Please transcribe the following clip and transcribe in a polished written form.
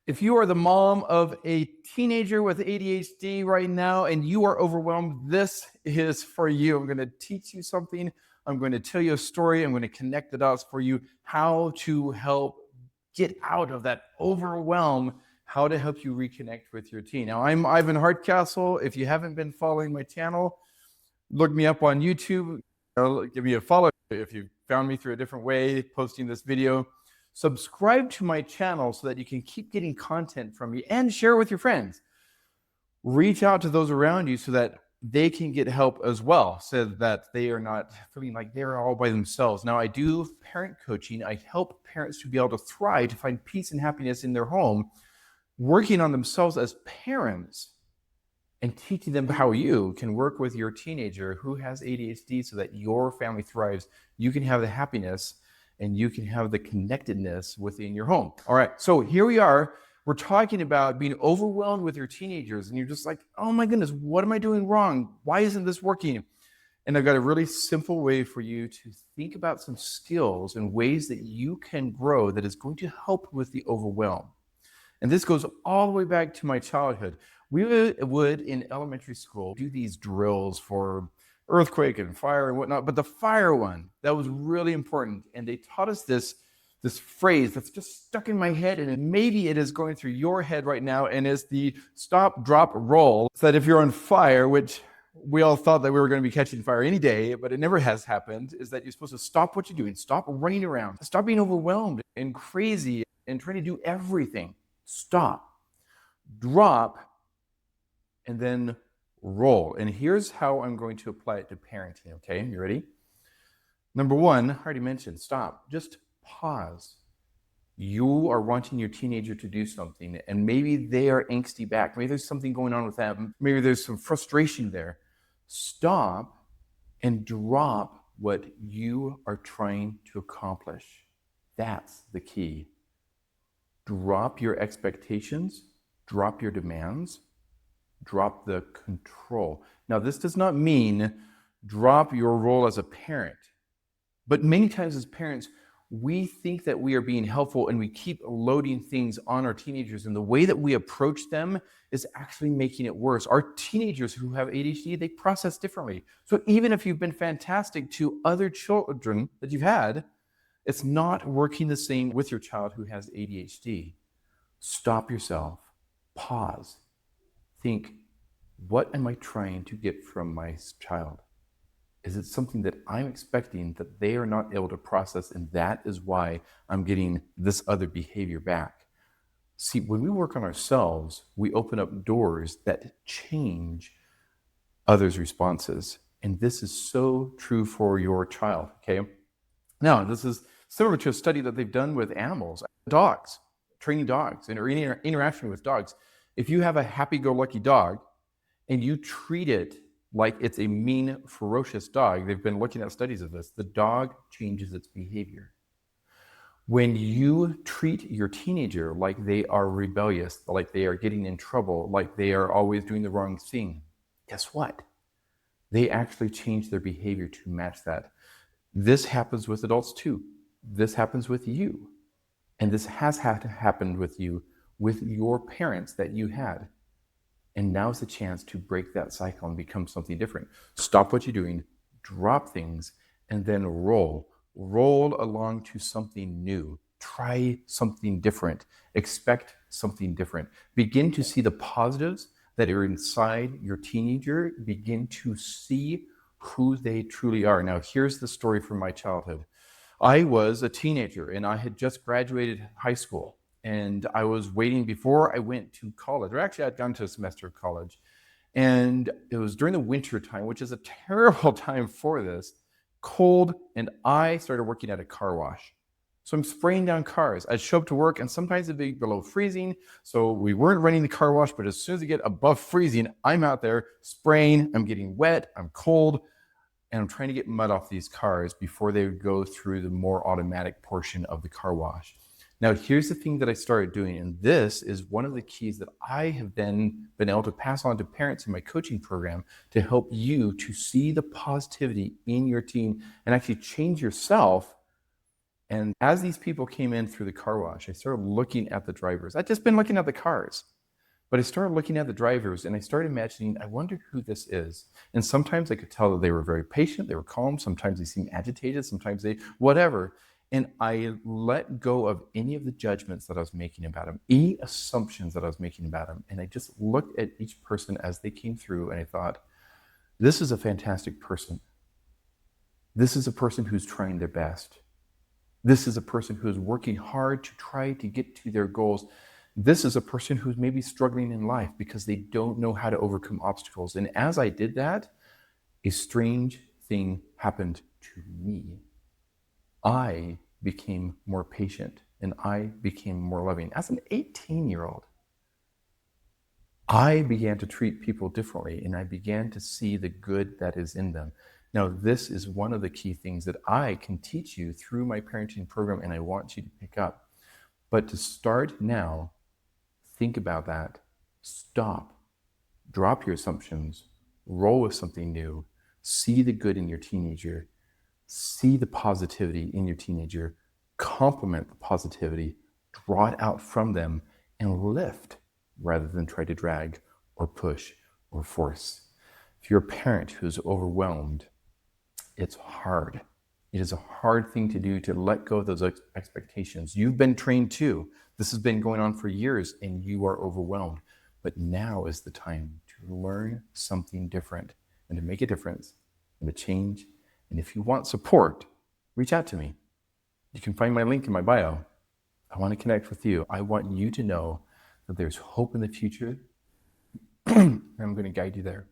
If you are the mom of a teenager with ADHD right now and you are overwhelmed, this is for you. I'm going to teach you something. I'm going to tell you a story. I'm going to connect the dots for you, how to help get out of that overwhelm, how to help you reconnect with your teen. Now, I'm Ivan Hardcastle. If you haven't been following my channel, look me up on YouTube. Give me a follow if you found me through a different way, posting this video. Subscribe to my channel so that you can keep getting content from me and share with your friends. Reach out to those around you so that they can get help as well, so that they are not feeling like they're all by themselves. Now, I do parent coaching. I help parents to be able to thrive, to find peace and happiness in their home, working on themselves as parents and teaching them how you can work with your teenager who has ADHD so that your family thrives. You can have the happiness and you can have the connectedness within your home. All right, so here we are. We're talking about being overwhelmed with your teenagers, and you're just like, oh my goodness, what am I doing wrong? Why isn't this working? And I've got a really simple way for you to think about some skills and ways that you can grow that is going to help with the overwhelm. And this goes all the way back to my childhood. We would in elementary school do these drills for earthquake and fire and whatnot, but the fire one, that was really important. And they taught us this phrase that's just stuck in my head, and maybe it is going through your head right now, and it's the stop, drop, roll. So that if you're on fire, which we all thought that we were going to be catching fire any day, but it never has happened, is that you're supposed to stop what you're doing, stop running around, stop being overwhelmed and crazy and trying to do everything. Stop, drop, and then roll. And here's how I'm going to apply it to parenting, okay? You ready? Number one, I already mentioned, stop. Just pause. You are wanting your teenager to do something, and maybe they are angsty back. Maybe there's something going on with them. Maybe there's some frustration there. Stop and drop what you are trying to accomplish. That's the key. Drop your expectations, drop your demands, drop the control. Now, this does not mean drop your role as a parent, but many times as parents, we think that we are being helpful and we keep loading things on our teenagers, and the way that we approach them is actually making it worse. Our teenagers who have ADHD, they process differently. So even if you've been fantastic to other children that you've had, it's not working the same with your child who has ADHD. Stop yourself, pause, think, what am I trying to get from my child? Is it something that I'm expecting that they are not able to process, and that is why I'm getting this other behavior back? See, when we work on ourselves, we open up doors that change others' responses. And this is so true for your child, okay? Now, this is similar to a study that they've done with animals, dogs, training dogs, and interaction with dogs. If you have a happy-go-lucky dog and you treat it like it's a mean, ferocious dog, they've been looking at studies of this, the dog changes its behavior. When you treat your teenager like they are rebellious, like they are getting in trouble, like they are always doing the wrong thing, guess what? They actually change their behavior to match that. This happens with adults too. This happens with you. And this has happened with you, with your parents that you had. And now's the chance to break that cycle and become something different. Stop what you're doing, drop things, and then roll. Roll along to something new. Try something different. Expect something different. Begin to see the positives that are inside your teenager. Begin to see who they truly are. Now, here's the story from my childhood. I was a teenager and I had just graduated high school. And I was waiting before I went to college, or actually I'd gone to a semester of college. And it was during the winter time, which is a terrible time for this, cold, and I started working at a car wash. So I'm spraying down cars. I'd show up to work and sometimes it'd be below freezing. So we weren't running the car wash, but as soon as you get above freezing, I'm out there spraying, I'm getting wet, I'm cold, and I'm trying to get mud off these cars before they would go through the more automatic portion of the car wash. Now, here's the thing that I started doing, and this is one of the keys that I have then been able to pass on to parents in my coaching program to help you to see the positivity in your teen and actually change yourself And as these people came in through the car wash, I started looking at the drivers. I'd just been looking at the cars, but I started looking at the drivers and I started imagining, I wonder who this is. And sometimes I could tell that they were very patient, they were calm. Sometimes they seemed agitated, sometimes they, whatever. And I let go of any of the judgments that I was making about them, any assumptions that I was making about them. And I just looked at each person as they came through and I thought, this is a fantastic person. This is a person who's trying their best. This is a person who is working hard to try to get to their goals. This is a person who's maybe struggling in life because they don't know how to overcome obstacles. And as I did that, a strange thing happened to me. I became more patient and I became more loving. As an 18-year-old, I began to treat people differently and I began to see the good that is in them. Now, this is one of the key things that I can teach you through my parenting program and I want you to pick up. But to start now, think about that. Stop. Drop your assumptions. Roll with something new. See the good in your teenager. See the positivity in your teenager. Compliment the positivity. Draw it out from them and lift rather than try to drag or push or force. If you're a parent who's overwhelmed, it's hard. It is a hard thing to do to let go of those expectations. You've been trained too. This has been going on for years and you are overwhelmed. But now is the time to learn something different and to make a difference and to change. And if you want support, reach out to me. You can find my link in my bio. I want to connect with you. I want you to know that there's hope in the future. And I'm going to guide you there.